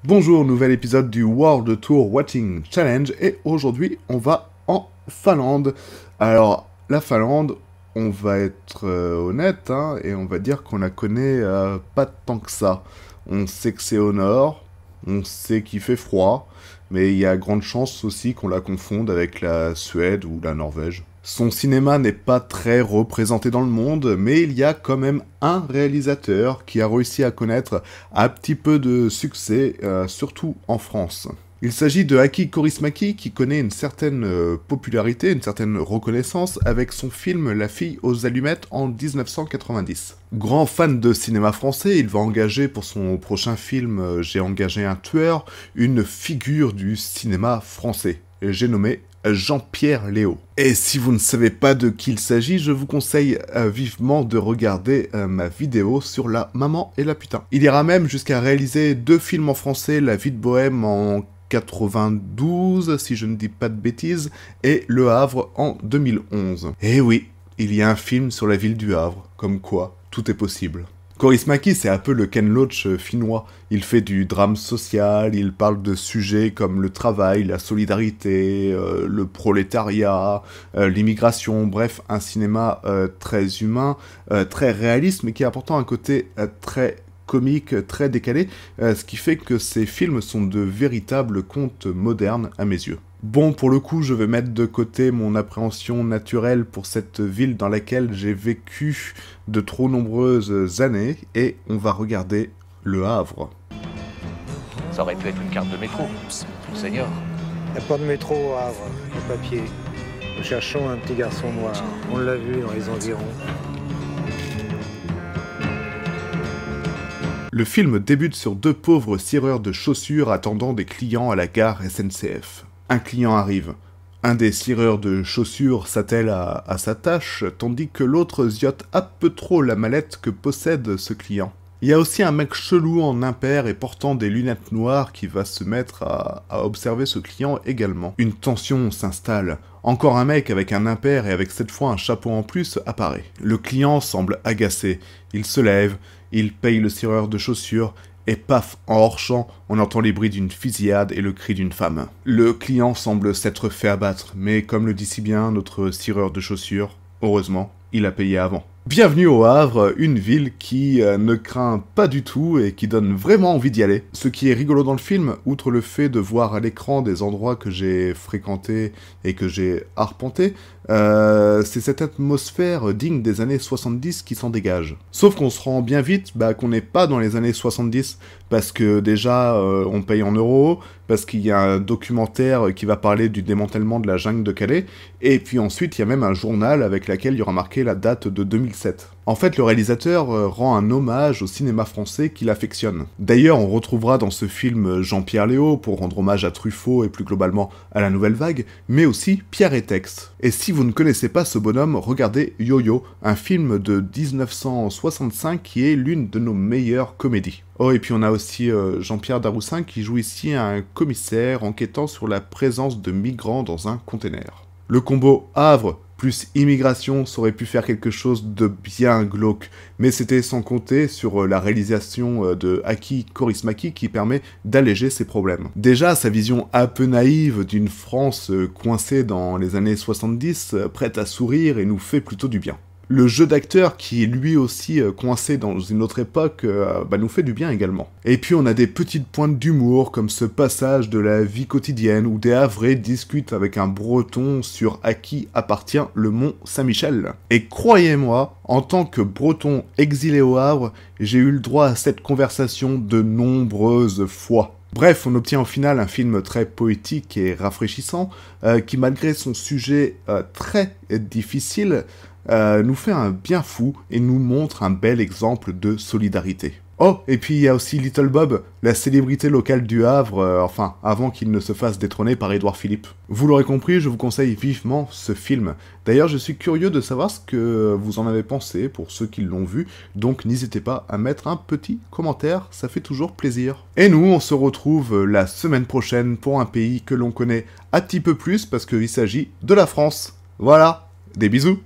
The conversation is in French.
Bonjour, nouvel épisode du World Tour Watching Challenge et aujourd'hui on va en Finlande. Alors la Finlande, on va être honnête et on va dire qu'on la connaît pas tant que ça. On sait que c'est au nord, on sait qu'il fait froid, mais il y a grande chance aussi qu'on la confonde avec la Suède ou la Norvège. Son cinéma n'est pas très représenté dans le monde, mais il y a quand même un réalisateur qui a réussi à connaître un petit peu de succès, surtout en France. Il s'agit de Aki Kaurismäki qui connaît une certaine popularité, une certaine reconnaissance avec son film La fille aux allumettes en 1990. Grand fan de cinéma français, il va engager pour son prochain film J'ai engagé un tueur, une figure du cinéma français. J'ai nommé Jean-Pierre Léaud. Et si vous ne savez pas de qui il s'agit, je vous conseille vivement de regarder ma vidéo sur la maman et la putain. Il ira même jusqu'à réaliser 2 films en français, La vie de Bohème en 92, si je ne dis pas de bêtises, et Le Havre en 2011. Et oui, il y a un film sur la ville du Havre, comme quoi tout est possible. Kaurismäki, c'est un peu le Ken Loach finnois. Il fait du drame social, il parle de sujets comme le travail, la solidarité, le prolétariat, l'immigration, bref, un cinéma très humain, très réaliste, mais qui a pourtant un côté très comique, très décalé, ce qui fait que ces films sont de véritables contes modernes à mes yeux. Bon, pour le coup, je vais mettre de côté mon appréhension naturelle pour cette ville dans laquelle j'ai vécu de trop nombreuses années, et on va regarder Le Havre. Ça aurait pu être une carte de métro, Seigneur. Il n'y a pas de métro au Havre, au papier. Nous cherchons un petit garçon noir. On l'a vu dans les environs. Le film débute sur 2 pauvres cireurs de chaussures attendant des clients à la gare SNCF. Un client arrive. Un des cireurs de chaussures s'attelle à sa tâche, tandis que l'autre ziote un peu trop la mallette que possède ce client. Il y a aussi un mec chelou en impair et portant des lunettes noires qui va se mettre à observer ce client également. Une tension s'installe. Encore un mec avec un impair et avec cette fois un chapeau en plus apparaît. Le client semble agacé. Il se lève, il paye le cireur de chaussures, et paf, en hors-champ, on entend les bruits d'une fusillade et le cri d'une femme. Le client semble s'être fait abattre, mais comme le dit si bien notre cireur de chaussures, heureusement, il a payé avant. Bienvenue au Havre, une ville qui ne craint pas du tout et qui donne vraiment envie d'y aller. Ce qui est rigolo dans le film, outre le fait de voir à l'écran des endroits que j'ai fréquentés et que j'ai arpentés, c'est cette atmosphère digne des années 70 qui s'en dégage. Sauf qu'on se rend bien vite qu'on n'est pas dans les années 70, parce que déjà on paye en euros, parce qu'il y a un documentaire qui va parler du démantèlement de la jungle de Calais, et puis ensuite il y a même un journal avec lequel il y aura marqué la date de 2007. En fait, le réalisateur rend un hommage au cinéma français qu'il affectionne. D'ailleurs, on retrouvera dans ce film Jean-Pierre Léaud pour rendre hommage à Truffaut et plus globalement à la Nouvelle Vague, mais aussi Pierre Étex. Et si vous ne connaissez pas ce bonhomme, regardez Yo-Yo, un film de 1965 qui est l'une de nos meilleures comédies. Oh, et puis on a aussi Jean-Pierre Daroussin qui joue ici un commissaire enquêtant sur la présence de migrants dans un container. Le combo Havre plus immigration, ça aurait pu faire quelque chose de bien glauque, mais c'était sans compter sur la réalisation de Aki Kaurismäki qui permet d'alléger ses problèmes. Déjà, sa vision un peu naïve d'une France coincée dans les années 70, prête à sourire et nous fait plutôt du bien. Le jeu d'acteur qui est lui aussi coincé dans une autre époque nous fait du bien également. Et puis on a des petites pointes d'humour comme ce passage de la vie quotidienne où des Havrais discutent avec un Breton sur à qui appartient le mont Saint-Michel. Et croyez-moi, en tant que Breton exilé au Havre, j'ai eu le droit à cette conversation de nombreuses fois. Bref, on obtient au final un film très poétique et rafraîchissant, qui malgré son sujet très difficile, nous fait un bien fou et nous montre un bel exemple de solidarité. Oh, et puis il y a aussi Little Bob, la célébrité locale du Havre, avant qu'il ne se fasse détrôner par Édouard Philippe. Vous l'aurez compris, je vous conseille vivement ce film. D'ailleurs, je suis curieux de savoir ce que vous en avez pensé, pour ceux qui l'ont vu, donc n'hésitez pas à mettre un petit commentaire, ça fait toujours plaisir. Et nous, on se retrouve la semaine prochaine pour un pays que l'on connaît un petit peu plus, parce qu'il s'agit de la France. Voilà, des bisous!